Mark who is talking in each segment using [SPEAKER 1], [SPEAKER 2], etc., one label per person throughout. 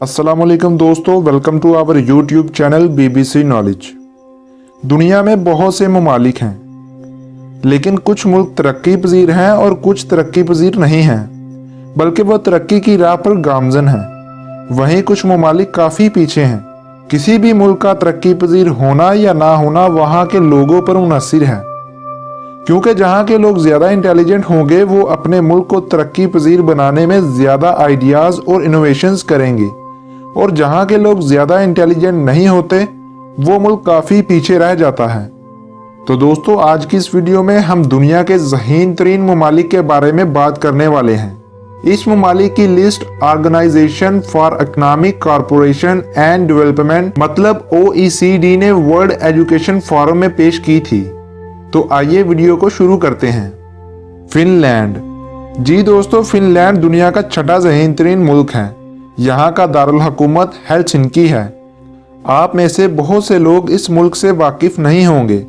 [SPEAKER 1] अस्सलामुअलैकुम दोस्तों, welcome to our YouTube channel BBC knowledge. दुनिया में बहुत से ममालिक हैं, लेकिन कुछ मुल्क तरक्की पजीर हैं और कुछ तरक्की पजीर नहीं हैं, बल्कि वो तरक्की की राह पर गामजन हैं। वहीं कुछ ममालिक काफ़ी पीछे हैं। किसी भी मुल्क का तरक्की पजीर होना या ना होना वहाँ के लोगों पर मुनहसिर है, क्योंकि जहाँ के लोग ज़्यादा इंटेलिजेंट होंगे वो अपने मुल्क को तरक्की पजीर बनाने में ज़्यादा आइडियाज़ और इनोवेशंस करेंगे, और जहाँ के लोग ज़्यादा इंटेलिजेंट नहीं होते वो मुल्क काफ़ी पीछे रह जाता है। तो दोस्तों, आज की इस वीडियो में हम दुनिया के ज़हीन तरीन ममालिक के बारे में बात करने वाले हैं। इस ममालिक की list Organisation for Economic Corporation and Development मतलब OECD ने वर्ल्ड एजुकेशन फोरम में पेश की थी। तो आइए वीडियो को शुरू करते हैं। फिनलैंड। जी दोस्तों, फिनलैंड दुनिया का छठा ज़हीन तरीन मुल्क है। यहाँ का दारुल हुकूमत हेलसिंकी है। आप में से बहुत से लोग इस मुल्क से वाकिफ नहीं होंगे,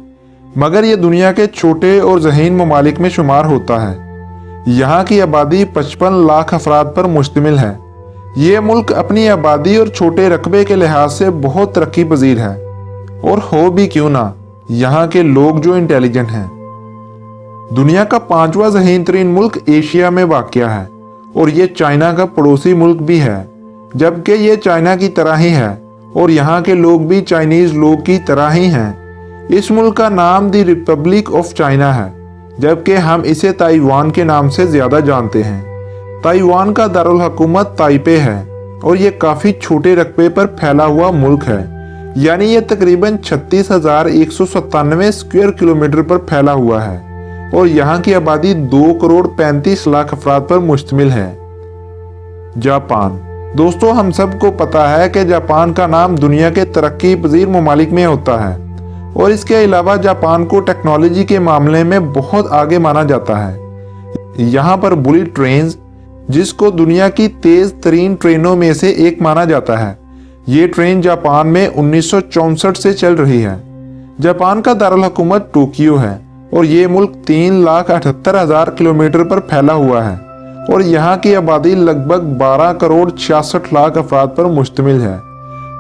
[SPEAKER 1] मगर ये दुनिया के छोटे और ज़हीन ममालिक में शुमार होता है। यहाँ की आबादी 55 लाख अफराद पर मुश्तमिल है। ये मुल्क अपनी आबादी और छोटे रकबे के लिहाज से बहुत तरक्की पजीर है, और हो भी क्यों ना, यहाँ के लोग जो इंटेलिजेंट हैं। दुनिया का 5वां ज़हीन तरीन मुल्क एशिया में वाक़या है, और ये चाइना का पड़ोसी मुल्क भी है, जबकि ये चाइना की तरह ही है और यहाँ के लोग भी चाइनीज़ लोग की तरह ही हैं। इस मुल्क का नाम द रिपब्लिक ऑफ चाइना है, जबकि हम इसे ताइवान के नाम से ज़्यादा जानते हैं। ताइवान का दारुल हुकूमत ताइपे है, और ये काफ़ी छोटे रकबे पर फैला हुआ मुल्क है, यानी ये तकरीबन 36,197 स्क्वायर किलोमीटर पर फैला हुआ है, और यहाँ की आबादी 2 करोड़ 35 लाख अफराद पर मुश्तमिल है। जापान। दोस्तों, हम सबको पता है कि जापान का नाम दुनिया के तरक्की पजीर ममालिक में होता है, और इसके अलावा जापान को टेक्नोलॉजी के मामले में बहुत आगे माना जाता है। यहाँ पर बुलेट ट्रेन्स, जिसको दुनिया की तेज तरीन ट्रेनों में से एक माना जाता है, ये ट्रेन जापान में 1964 से चल रही है। जापान का दारुल हुकूमत टोक्यो है, और ये मुल्क 3,78,000 किलोमीटर पर फैला हुआ है, और यहाँ की आबादी लगभग 12 करोड़ 66 लाख अफराद पर मुश्तमिल है।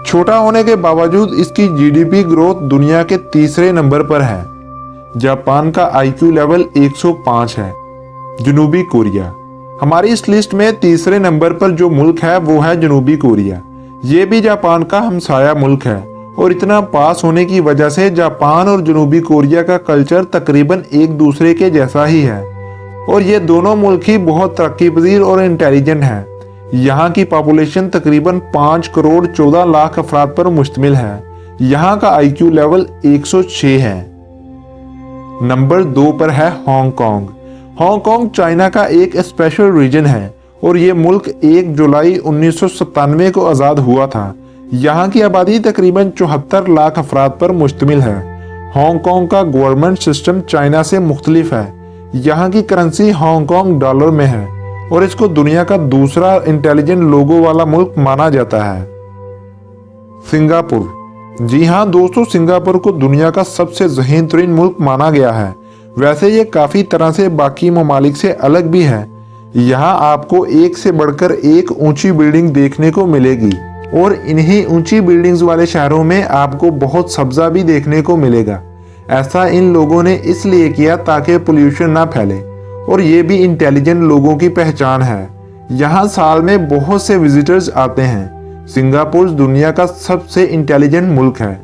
[SPEAKER 1] छोटा होने के बावजूद इसकी GDP ग्रोथ दुनिया के तीसरे नंबर पर है। जापान का IQ लेवल 105 है। जनूबी कोरिया। हमारी इस लिस्ट में तीसरे नंबर पर जो मुल्क है वो है जनूबी कोरिया। ये भी जापान का हमसाया मुल्क है, और इतना पास होने की वजह से जापान और जनूबी कोरिया का कल्चर तकरीबन एक दूसरे के जैसा ही है, और ये दोनों मुल्क ही बहुत तरक्की पजीर और इंटेलिजेंट हैं। यहाँ की पॉपुलेशन तकरीबन 5 करोड़ 14 लाख अफराद पर मुश्तमिल है। यहाँ का IQ लेवल 106 है। नंबर 2 पर है हांगकांग। हांगकांग चाइना का एक स्पेशल रीजन है, और ये मुल्क 1 जुलाई 1997 को आज़ाद हुआ था। यहाँ की आबादी तकरीबन 74 लाख अफराद पर मुश्तमिल है। हांगकांग का गवर्नमेंट सिस्टम चाइना से मुख्तलिफ है। यहाँ की करेंसी हांगकांग डॉलर में है, और इसको दुनिया का दूसरा इंटेलिजेंट लोगों वाला मुल्क माना जाता है। सिंगापुर। जी हाँ दोस्तों, सिंगापुर को दुनिया का सबसे ज़हीन तरीन मुल्क माना गया है। वैसे ये काफ़ी तरह से बाकी ममालिक से अलग भी है। यहाँ आपको एक से बढ़कर एक ऊंची बिल्डिंग देखने को मिलेगी, और इन्हीं ऊंची बिल्डिंग्स वाले शहरों में आपको बहुत सब्जा भी देखने को मिलेगा। ऐसा इन लोगों ने इसलिए किया ताकि पोल्यूशन ना फैले, और ये भी इंटेलिजेंट लोगों की पहचान है। यहाँ साल में बहुत से विजिटर्स आते हैं। सिंगापुर दुनिया का सबसे इंटेलिजेंट मुल्क है,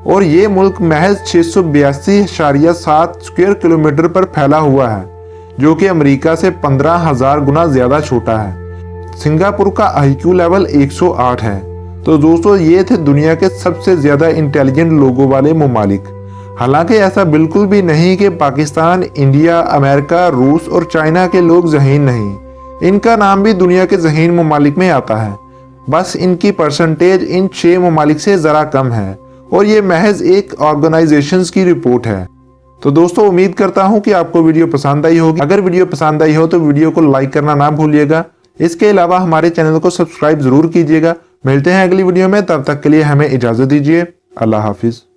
[SPEAKER 1] और ये मुल्क महज 682.7 स्क्वायर किलोमीटर पर फैला हुआ है, जो कि अमेरिका से 15,000 गुना ज़्यादा छोटा है। सिंगापुर का IQ लेवल 108 है। तो दोस्तों, ये थे दुनिया के सबसे ज़्यादा इंटेलिजेंट लोगों वाले ममालिक। हालांकि ऐसा बिल्कुल भी नहीं कि पाकिस्तान, इंडिया, अमेरिका, रूस और चाइना के लोग ज़हीन नहीं। इनका नाम भी दुनिया के ज़हीन ममालिक में आता है, बस इनकी परसेंटेज इन 6 ममालिक से ज़रा कम है, और ये महज एक ऑर्गेनाइजेशंस की रिपोर्ट है। तो दोस्तों, उम्मीद करता हूँ कि आपको वीडियो पसंद आई होगी। अगर वीडियो पसंद आई हो तो वीडियो को लाइक करना ना भूलिएगा। इसके अलावा हमारे चैनल को सब्सक्राइब ज़रूर कीजिएगा। मिलते हैं अगली वीडियो में, तब तक के लिए हमें इजाज़त दीजिए। अल्लाह हाफिज़।